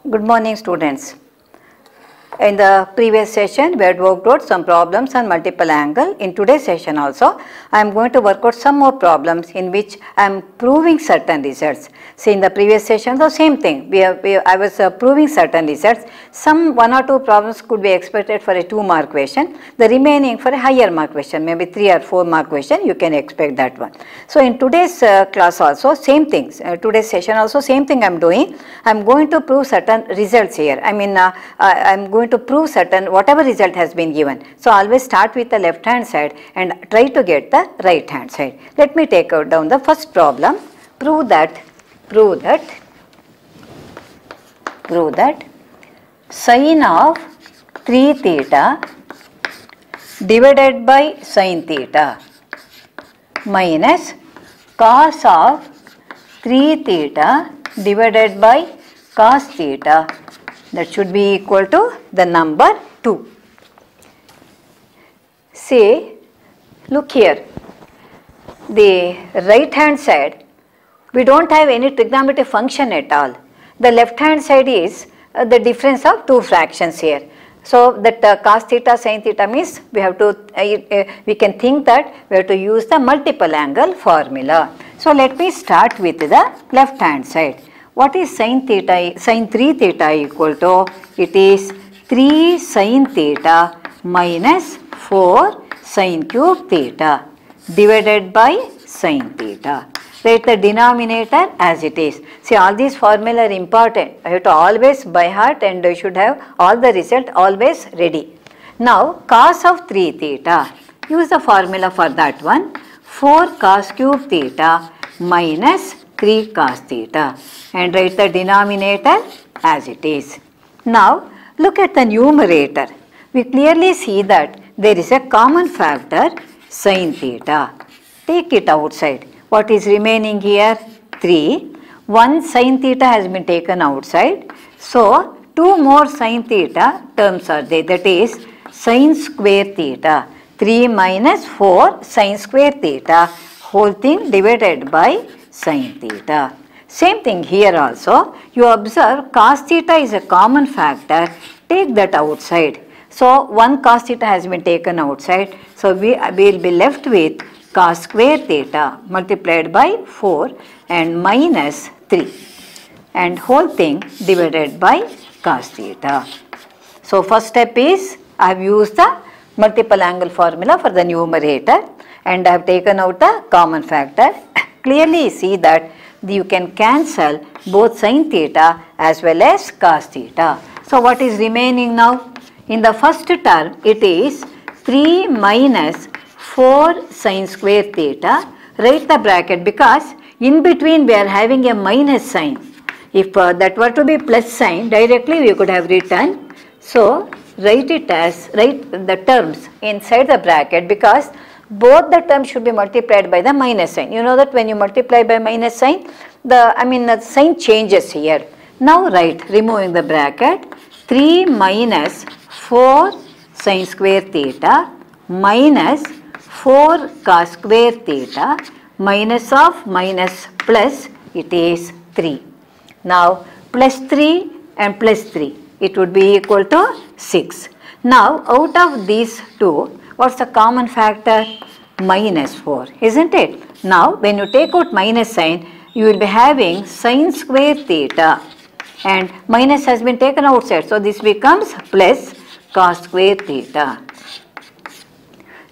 Good morning, students. In the previous session, we had worked out some problems on multiple angle. In today's session also, I am going to work out some more problems in which I am proving certain results. See, in the previous session, the same thing. I was proving certain results. Some one or two problems could be expected for a 2-mark question. The remaining for a higher mark question, maybe 3 or 4 mark question, you can expect that one. So, in today's class also, same things. Today's session also, same thing I am doing. I am going to prove certain results here. I mean, I am going to prove certain whatever result has been given. So, always start with the left hand side and try to get the right hand side. Let me take out down the first problem. Prove that sine of 3 theta divided by sine theta minus cos of 3 theta divided by cos theta, that should be equal to the number 2. See, look here, the right hand side, we do not have any trigonometric function at all. The left hand side is the difference of 2 fractions here. So, that cos theta sin theta means we have to, we can think that we have to use the multiple angle formula. So, let me start with the left hand side. What is sin 3 theta equal to? It is 3 sin theta minus 4 sin cube theta divided by sin theta. Write the denominator as it is. See, all these formula are important. I have to always by heart and you should have all the result always ready. Now, cos of 3 theta, use the formula for that one. 4 cos cube theta minus 3 cos theta, and write the denominator as it is. Now, look at the numerator. We clearly see that there is a common factor sin theta. Take it outside. What is remaining here? 3. 1 sin theta has been taken outside. So, 2 more sin theta terms are there, that is sin square theta. 3 minus 4 sin square theta, whole thing divided by sin theta. Same thing here also. You observe cos theta is a common factor. Take that outside. So, 1 cos theta has been taken outside. So, we will be left with cos square theta multiplied by 4 and minus 3 and whole thing divided by cos theta. So, first step is I have used the multiple angle formula for the numerator and I have taken out the common factor. Clearly see that you can cancel both sin theta as well as cos theta. So, what is remaining now? In the first term, it is 3 minus 4 sin square theta. Write the bracket because in between we are having a minus sign. If that were to be plus sign, directly we could have written. So, write it as, write the terms inside the bracket because both the terms should be multiplied by the minus sign. You know that when you multiply by minus sign, the sign changes here. Now write, removing the bracket, 3 minus 4 sin square theta minus 4 cos square theta minus of minus plus, it is 3. Now plus 3 and plus 3, it would be equal to 6. Now out of these two, what's the common factor? Minus 4, isn't it? Now, when you take out minus sign, you will be having sin square theta and minus has been taken outside. So, this becomes plus cos square theta.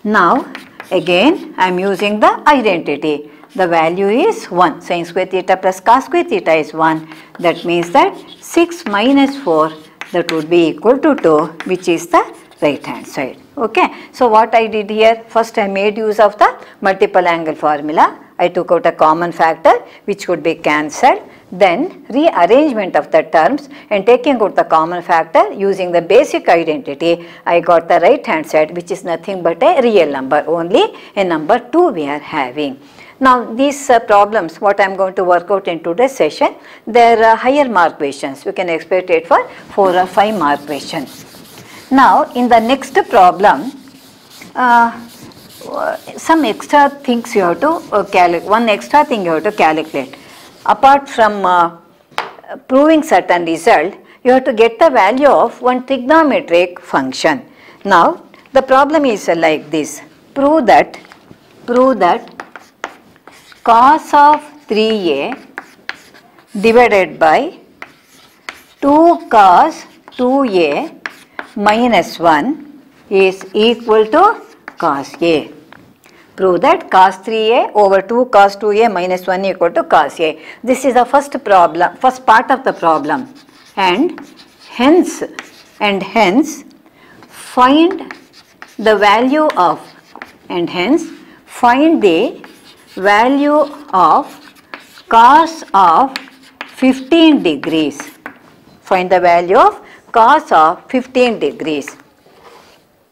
Now, again I am using the identity. The value is 1. Sin square theta plus cos square theta is 1. That means that 6 minus 4, that would be equal to 2, which is the right hand side. Okay. So, what I did here, first I made use of the multiple angle formula. I took out a common factor which could be cancelled. Then rearrangement of the terms and taking out the common factor using the basic identity, I got the right hand side which is nothing but a real number, only a number 2 we are having. Now, these problems what I am going to work out in today's session, they are higher mark questions. You can expect it for 4 or 5 mark questions. Now, in the next problem, some extra things you have to calculate. One extra thing you have to calculate. Apart from proving certain result, you have to get the value of one trigonometric function. Now the problem is like this. Prove that cos of 3a divided by 2 cos 2a minus 1 is equal to cos a. Prove that cos 3a over 2 cos 2a minus 1 equal to cos a. This is the first part of the problem, and hence find the value of cos of 15 degrees. Find the value of cos of 15 degrees.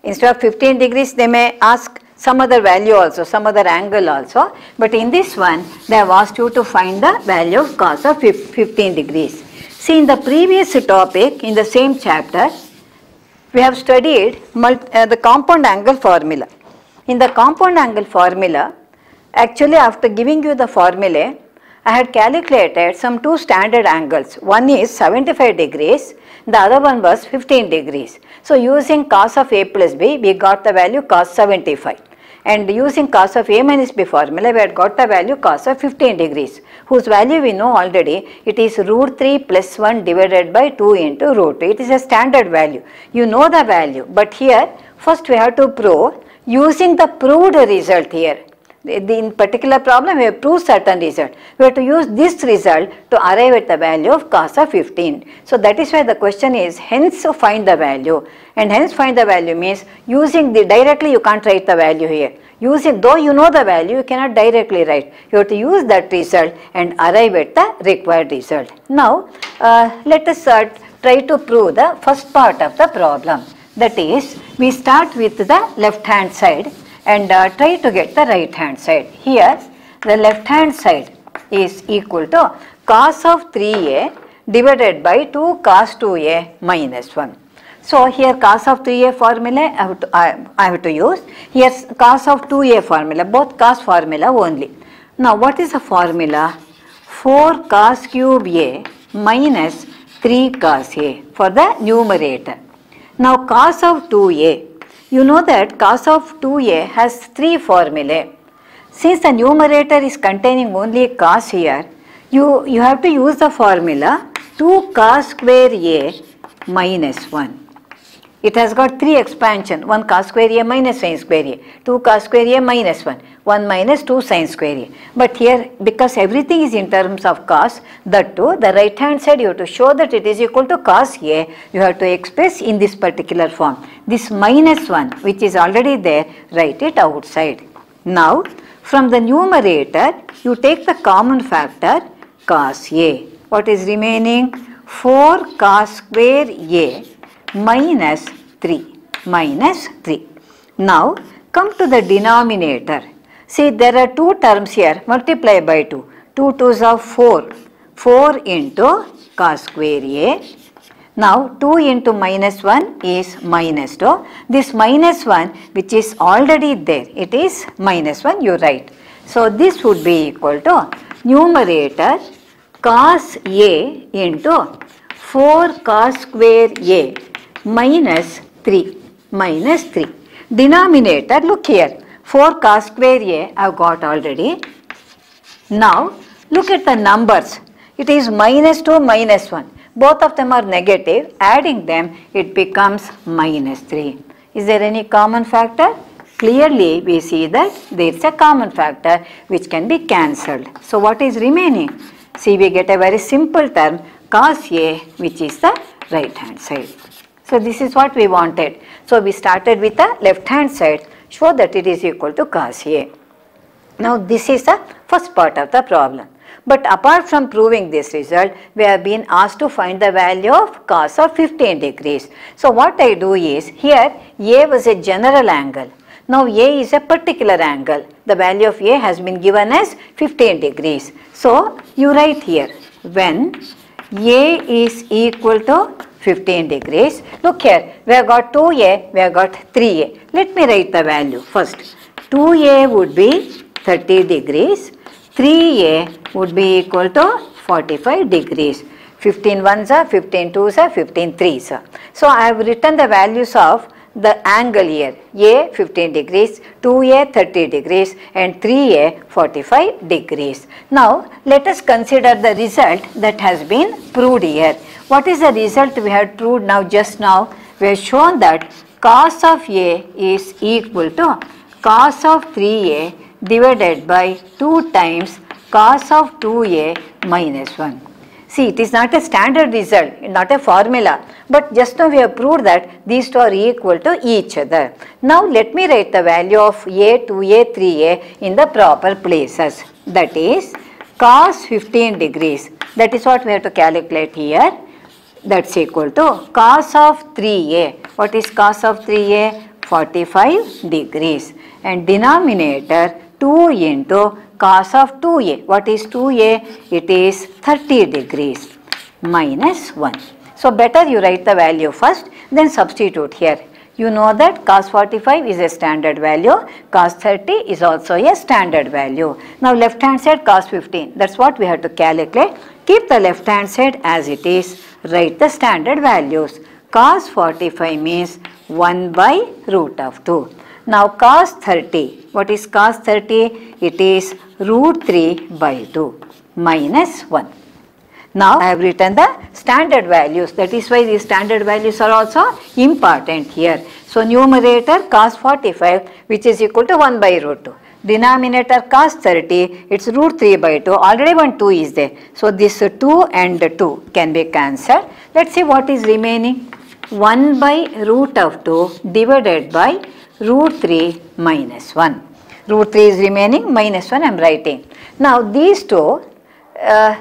Instead of 15 degrees, they may ask some other value also, some other angle also. But in this one, they have asked you to find the value of cos of 15 degrees. See, in the previous topic, in the same chapter, we have studied the compound angle formula. In the compound angle formula, actually after giving you the formulae, I had calculated some two standard angles. One is 75 degrees, the other one was 15 degrees. So using cos of a plus b, we got the value cos 75. And using cos of a minus b formula, we had got the value cos of 15 degrees, whose value we know already. It is root 3 plus 1 divided by 2 into root 2. It is a standard value. You know the value. But here, first we have to prove using the proved result here. In particular problem, we have proved certain result. We have to use this result to arrive at the value of cos of 15. So that is why the question is hence find the value. And hence find the value means using directly you can't write the value here. Though you know the value, you cannot directly write. You have to use that result and arrive at the required result. Now let us try to prove the first part of the problem. That is, we start with the left hand side and try to get the right hand side. Here the left hand side is equal to cos of 3a divided by 2 cos 2a minus 1. So here cos of 3a formula I have to use. Here cos of 2a formula, both cos formula only. Now what is the formula? 4 cos cube a minus 3 cos a for the numerator. Now cos of 2a, you know that cos of 2a has 3 formulae. Since the numerator is containing only cos here, you have to use the formula 2 cos square a minus 1. It has got 3 expansion, 1 cos square a minus sin square a, 2 cos square a minus 1, 1 minus 2 sin square a. But here, because everything is in terms of cos, that too, the right hand side you have to show that it is equal to cos a, you have to express in this particular form. This minus 1 which is already there, write it outside. Now, from the numerator, you take the common factor cos a. What is remaining? 4 cos square a minus 3. Now come to the denominator. See, there are 2 terms here, multiply by 2. 2 2s are 4. 4 into cos square a. Now 2 into minus 1 is minus 2. This minus 1 which is already there, it is minus 1, you write. So this would be equal to numerator cos a into 4 cos square a minus 3. Denominator, look here, 4 cos square a I have got already. Now look at the numbers. It is minus 2, minus 1. Both of them are negative. Adding them, it becomes minus 3. Is there any common factor? Clearly we see that there is a common factor which can be cancelled. So what is remaining? See, we get a very simple term cos a, which is the right hand side. So this is what we wanted. So we started with the left hand side, show that it is equal to cos a. Now this is the first part of the problem. But apart from proving this result, we have been asked to find the value of cos of 15 degrees. So what I do is, here a was a general angle. Now a is a particular angle. The value of a has been given as 15 degrees. So you write here, when a is equal to 15 degrees. Look here, we have got 2a, we have got 3a. Let me write the value first. 2a would be 30 degrees. 3a would be equal to 45 degrees. 15 ones are, 15 twos are, 15 threes are. So I have written the values of the angle here, A 15 degrees, 2A 30 degrees and 3A 45 degrees. Now let us consider the result that has been proved here. What is the result we have proved now just now? We have shown that cos of A is equal to cos of 3A divided by 2 times cos of 2A minus 1. See, it is not a standard result, not a formula, but just now we have proved that these two are equal to each other. Now let me write the value of A, 2A, 3A in the proper places. That is cos 15 degrees. That is what we have to calculate here. That's equal to cos of 3A. What is cos of 3A? 45 degrees. And denominator 2 into cos of 2A. What is 2A? It is 30 degrees minus 1. So better you write the value first, then substitute here. You know that cos 45 is a standard value, cos 30 is also a standard value. Now left hand side cos 15, that's what we have to calculate. Keep the left hand side as it is, write the standard values. Cos 45 means 1 by root of 2. Now cos 30, what is cos 30? It is root 3 by 2 minus 1. Now I have written the standard values, that is why these standard values are also important here. So numerator cos 45 which is equal to 1 by root 2. Denominator cos 30, it's root 3 by 2, already 1 2 is there. So this 2 and 2 can be cancelled. Let's see what is remaining. 1 by root of 2 divided by root 3 minus 1. Root 3 is remaining, minus 1 I am writing. Now these two,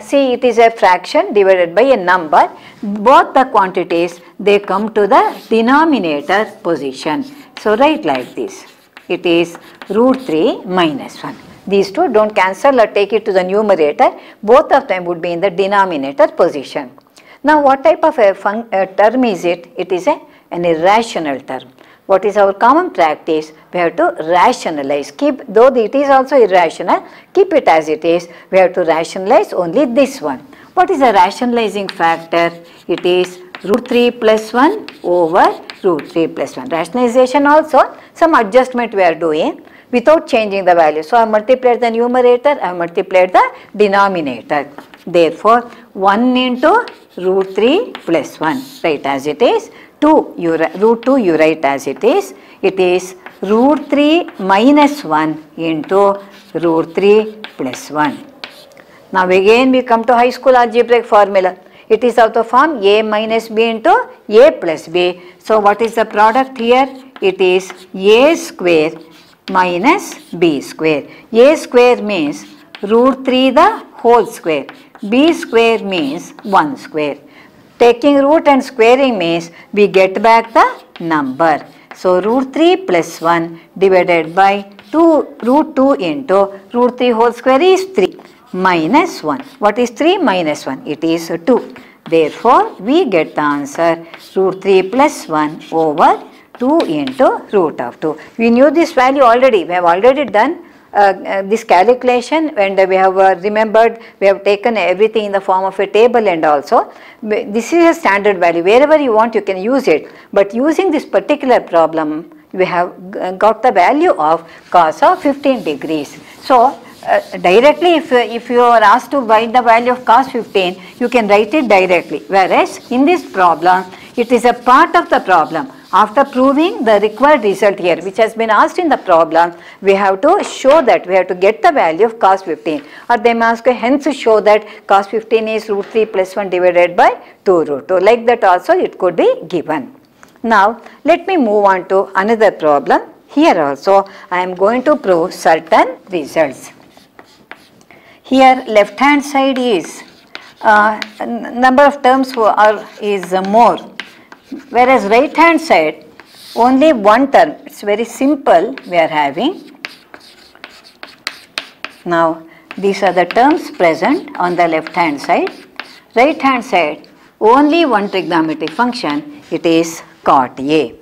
see it is a fraction divided by a number. Both the quantities, they come to the denominator position. So write like this. It is root 3 minus 1. These two don't cancel or take it to the numerator. Both of them would be in the denominator position. Now what type of a term is it? It is an irrational term. What is our common practice? We have to rationalize. Though it is also irrational, keep it as it is. We have to rationalize only this one. What is the rationalizing factor? It is root 3 plus 1 over root 3 plus 1. Rationalization also, some adjustment we are doing without changing the value. So I multiplied the numerator, I multiplied the denominator. Therefore, 1 into root 3 plus 1, write as it is. Root 2 you write as it is. It is root 3 minus 1 into root 3 plus 1. Now again we come to high school algebraic formula. It is of the form a minus b into a plus b. So what is the product here? It is a square minus b square. A square means root 3 the whole square. B square means 1 square. Taking root and squaring means we get back the number. So root 3 plus 1 divided by root 2 into root 3 whole square is 3 minus 1. What is 3 minus 1? It is 2. Therefore, we get the answer root 3 plus 1 over 2 into root of 2. We knew this value already. We have already done this calculation, and we have remembered, we have taken everything in the form of a table, and also this is a standard value. Wherever you want you can use it, but using this particular problem we have got the value of cos of 15 degrees. So directly if you are asked to find the value of cos 15, you can write it directly, whereas in this problem it is a part of the problem. After proving the required result here, which has been asked in the problem, we have to show that, we have to get the value of cos 15, or they may ask hence show that cos 15 is root 3 plus 1 divided by 2 root 2. Like that also it could be given. Now let me move on to another problem. Here also I am going to prove certain results. Here left hand side is number of terms is more, whereas right hand side only one term. It's very simple we are having. Now these are the terms present on the left hand side. Right hand side only one trigonometric function, it is cot A.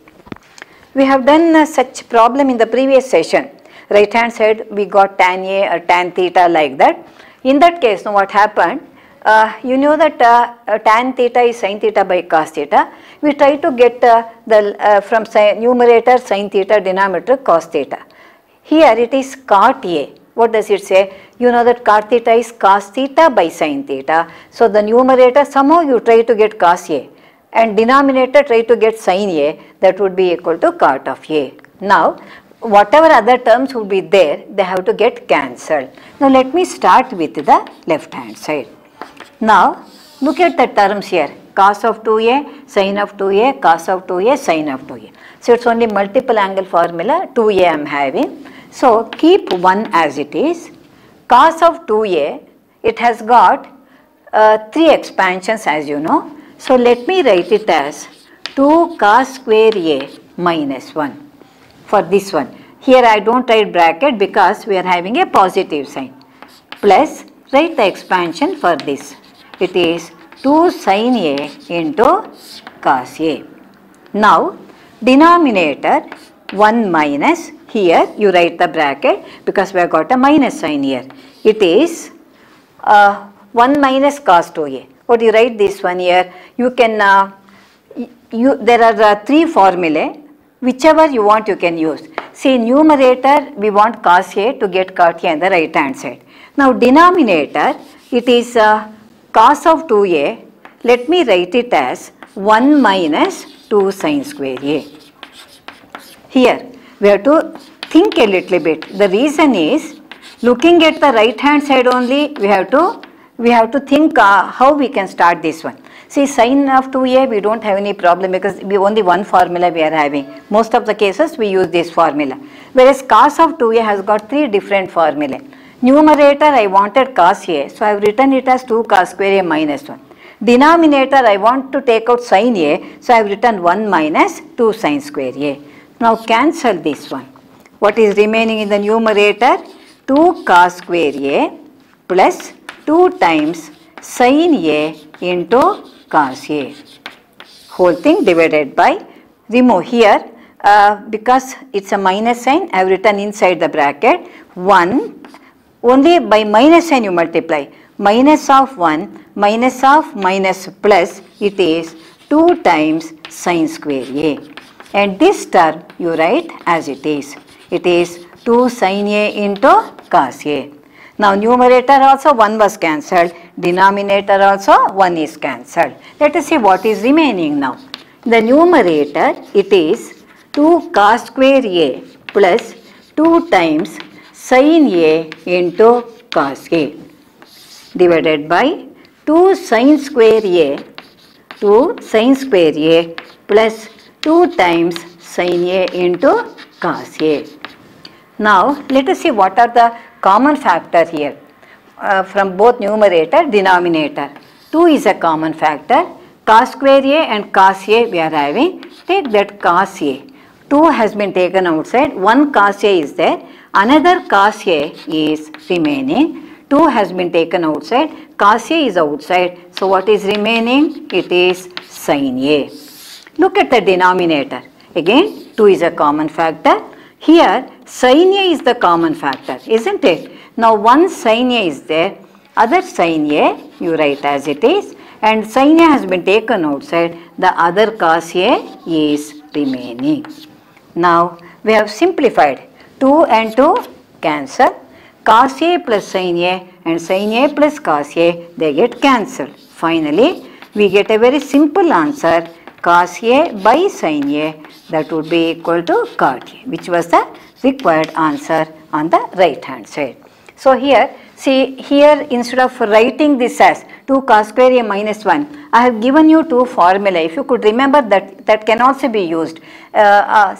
We have done such problem in the previous session. Right hand side we got tan A or tan theta, like that. In that case, now what happened, you know that tan theta is sin theta by cos theta. We try to get from numerator sin theta, denominator cos theta. Here it is cot A. What does it say? You know that cot theta is cos theta by sin theta. So the numerator somehow you try to get cos A and denominator try to get sin A, that would be equal to cot of A. Now whatever other terms would be there, they have to get cancelled. Now let me start with the left hand side. Now look at the terms here, cos of 2a, sin of 2a, cos of 2a, sin of 2a. So it's only multiple angle formula, 2a I am having. So keep 1 as it is. Cos of 2a, it has got 3 expansions as you know. So let me write it as 2 cos square a minus 1 for this one. Here I don't write bracket because we are having a positive sign. Plus write the expansion for this. It is 2 sin a into cos a. Now denominator 1 minus, here you write the bracket because we have got a minus sign here. It is 1 minus cos 2a. What do you write this one here? You can, there are 3 formulae, whichever you want you can use. See, numerator we want cos a to get cot a on the right hand side. Now denominator, it is cos of 2a, let me write it as 1 minus 2 sin square a. Here we have to think a little bit. The reason is, looking at the right hand side only, we have to think how we can start this one. See, sin of 2a we don't have any problem because we only one formula we are having. Most of the cases we use this formula. Whereas cos of 2a has got 3 different formulae. Numerator I wanted cos a, so I have written it as 2 cos square a minus 1. Denominator I want to take out sin a, so I have written 1 minus 2 sin square a. Now cancel this one. What is remaining in the numerator? 2 cos square a plus 2 times sin a into cos a. Whole thing divided by, remove here because it's a minus sign, I have written inside the bracket 1, only by minus sign you multiply. Minus of 1 minus of minus plus, it is 2 times sin square a. And this term you write as it is. It is 2 sin a into cos a. Now numerator also 1 was cancelled, denominator also 1 is cancelled. Let us see what is remaining now. The numerator, it is 2 cos square a plus 2 times sin a into cos a divided by 2 sin square a, 2 sin square a plus 2 times sin a into cos a. Now let us see what are the common factor here from both numerator, denominator. 2 is a common factor, cos square a and cos a we are having. Take that cos a. 2 has been taken outside, 1 cos a is there, another cos a is remaining. 2 has been taken outside, cos a is outside. So what is remaining? It is sin a. Look at the denominator. Again 2 is a common factor. Here sin a is the common factor, isn't it? Now one sin a is there, other sin a you write as it is, and sin a has been taken outside, the other cos a is remaining. Now we have simplified, 2 and 2 cancel, cos a plus sin a and sin a plus cos a, they get cancelled. Finally we get a very simple answer, cos a by sin a, that would be equal to cot a, which was the required answer on the right hand side. So here, see here instead of writing this as 2 cos square a minus 1, I have given you 2 formula. If you could remember that can also be used.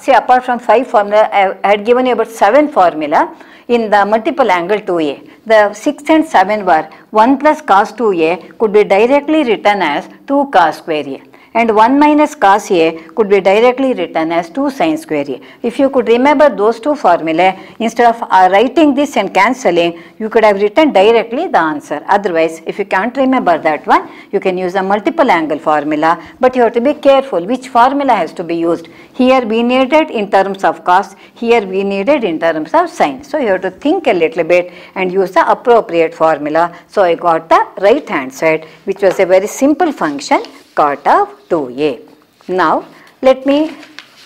See, apart from 5 formula, I had given you about 7 formula in the multiple angle 2a. The 6 and 7 were 1 plus cos 2a could be directly written as 2 cos square a. And 1 minus cos a could be directly written as 2 sin square a. If you could remember those 2 formulae, instead of writing this and cancelling, you could have written directly the answer. Otherwise, if you can't remember that one, you can use the multiple angle formula, but you have to be careful which formula has to be used. Here we need it in terms of cos, here we need it in terms of sin. So you have to think a little bit and use the appropriate formula. So I got the right hand side, which was a very simple function, cot of 2a. Now let me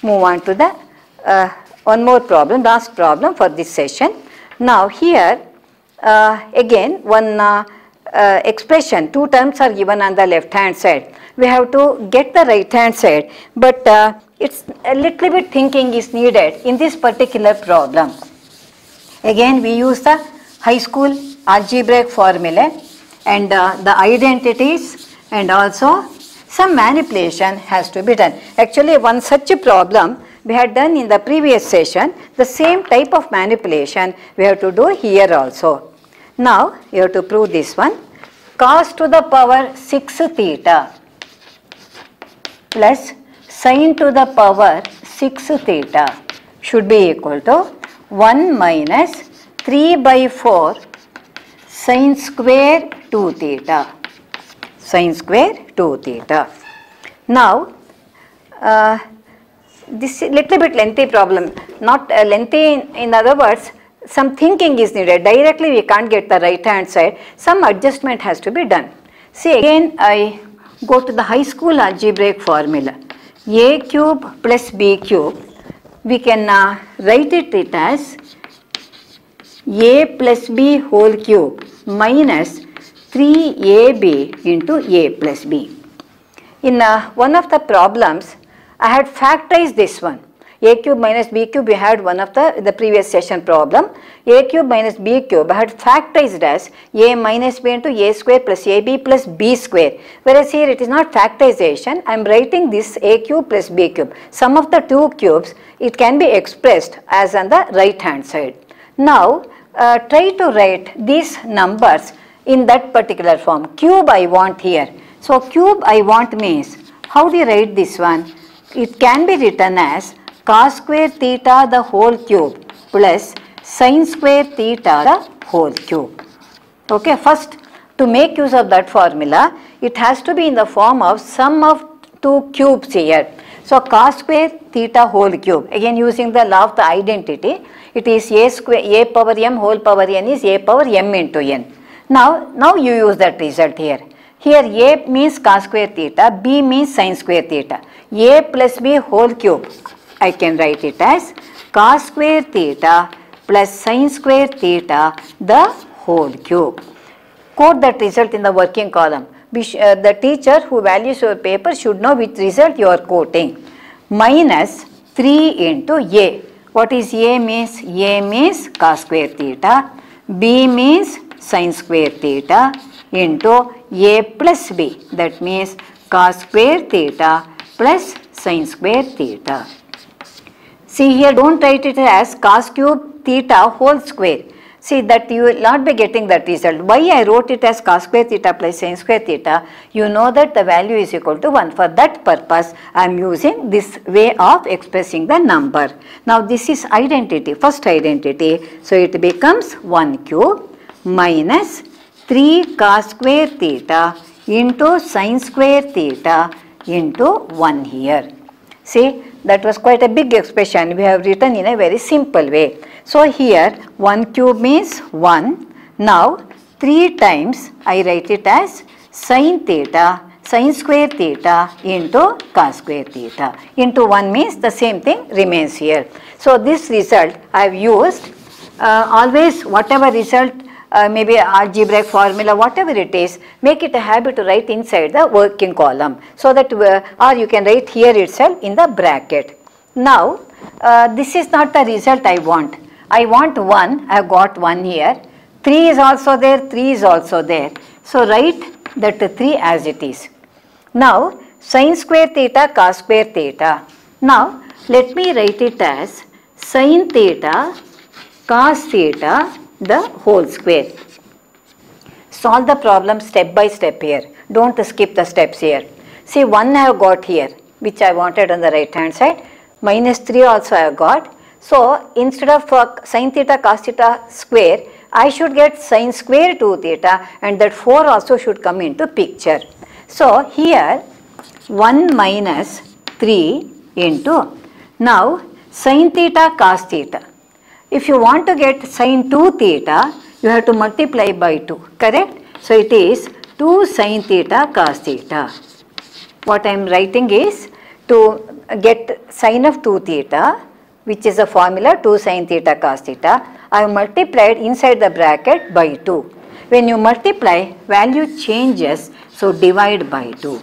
move on to the one more problem, last problem for this session. Now here again one expression, two terms are given on the left hand side. We have to get the right hand side, but it's a little bit thinking is needed in this particular problem. Again we use the high school algebraic formula and the identities, and also some manipulation has to be done. Actually one such a problem we had done in the previous session, the same type of manipulation we have to do here also. Now you have to prove this one. Cos to the power 6 theta plus sin to the power 6 theta should be equal to 1 minus 3 by 4 sin square 2 theta. Sin square 2 theta. Now this is little bit lengthy problem, not lengthy in other words, some thinking is needed. Directly we can't get the right hand side, some adjustment has to be done. See again I go to the high school algebraic formula, a cube plus b cube, we can write it as a plus b whole cube minus 3ab into a plus b. In one of the problems I had factorized this one. A cube minus b cube, we had one of the previous session problem. A cube minus b cube, I had factorized as a minus b into a square plus ab plus b square. Whereas here it is not factorization, I am writing this a cube plus b cube. Sum of the two cubes, it can be expressed as on the right hand side. Now try to write these numbers in that particular form. Cube I want here. So cube I want means, how do you write this one? It can be written as cos square theta the whole cube plus sin square theta the whole cube. Okay, first to make use of that formula, it has to be in the form of sum of two cubes here. So cos square theta whole cube, again using the law of the identity, it is a square, a power m whole power n is a power m into n. Now you use that result here. Here a means cos square theta, b means sin square theta. A plus b whole cube, I can write it as cos square theta plus sin square theta the whole cube. Quote that result in the working column. The teacher who values your paper should know which result you are quoting. Minus 3 into a. What is a means? A means cos square theta, b means sin square theta into a plus b, that means cos square theta plus sin square theta. See here, don't write it as cos cube theta whole square. See that you will not be getting that result. Why I wrote it as cos square theta plus sin square theta? You know that the value is equal to 1. For that purpose, I am using this way of expressing the number. Now this is identity, first identity. So it becomes 1 cube minus 3 cos square theta into sin square theta into 1 here. See, that was quite a big expression we have written in a very simple way. So here 1 cube means 1. Now 3 times I write it as sin theta, sin square theta into cos square theta into 1 means the same thing remains here. So this result I have used always whatever result maybe algebraic formula, whatever it is, make it a habit to write inside the working column, so that or you can write here itself in the bracket. Now this is not the result I want. I want 1, I have got 1 here, 3 is also there, 3 is also there. So write that 3 as it is. Now sin square theta cos square theta. Now let me write it as sin theta cos theta the whole square. Solve the problem step by step here. Don't skip the steps here. See, 1 I have got here, which I wanted on the right hand side. Minus 3 also I have got. So instead of sin theta cos theta square, I should get sin square 2 theta, and that 4 also should come into picture. So here 1 minus 3 into Now sin theta cos theta. If you want to get sin 2 theta, you have to multiply by 2, correct? So it is 2 sin theta cos theta. What I am writing is to get sin of 2 theta, which is a formula 2 sin theta cos theta, I have multiplied inside the bracket by 2. When you multiply, value changes, so divide by 2.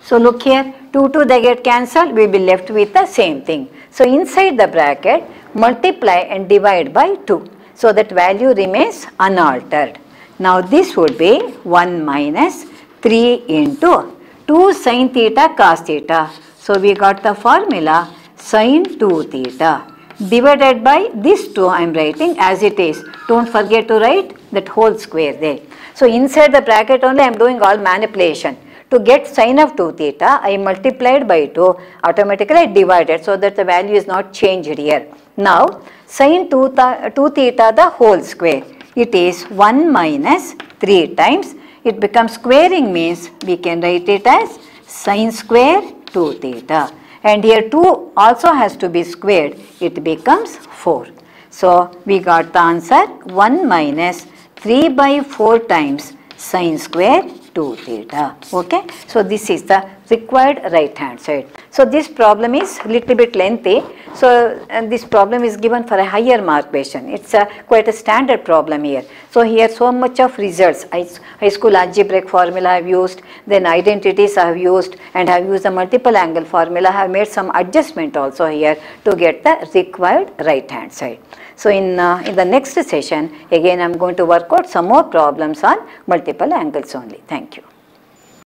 So look here, 2 they get cancelled, we will be left with the same thing. So inside the bracket, multiply and divide by 2. So that value remains unaltered. Now this would be 1 minus 3 into 2 sin theta cos theta. So we got the formula sin 2 theta divided by this 2 I am writing as it is. Don't forget to write that whole square there. So inside the bracket only I am doing all manipulation. To get sin of 2 theta, I multiplied by 2, automatically I divided so that the value is not changed here. Now, sin 2 theta the whole square, it is 1 minus 3 times, it becomes squaring means we can write it as sin square 2 theta. And here 2 also has to be squared, it becomes 4. So, we got the answer 1 minus 3 by 4 times sin square 2 theta. Okay. So this is the required right hand side. So this problem is little bit lengthy. So and this problem is given for a higher mark question. It's quite a standard problem here. So here so much of results. High school algebraic formula I have used, then identities I have used, and I have used the multiple angle formula. I have made some adjustment also here to get the required right hand side. So in the next session again I am going to work out some more problems on multiple angles only. Thank you.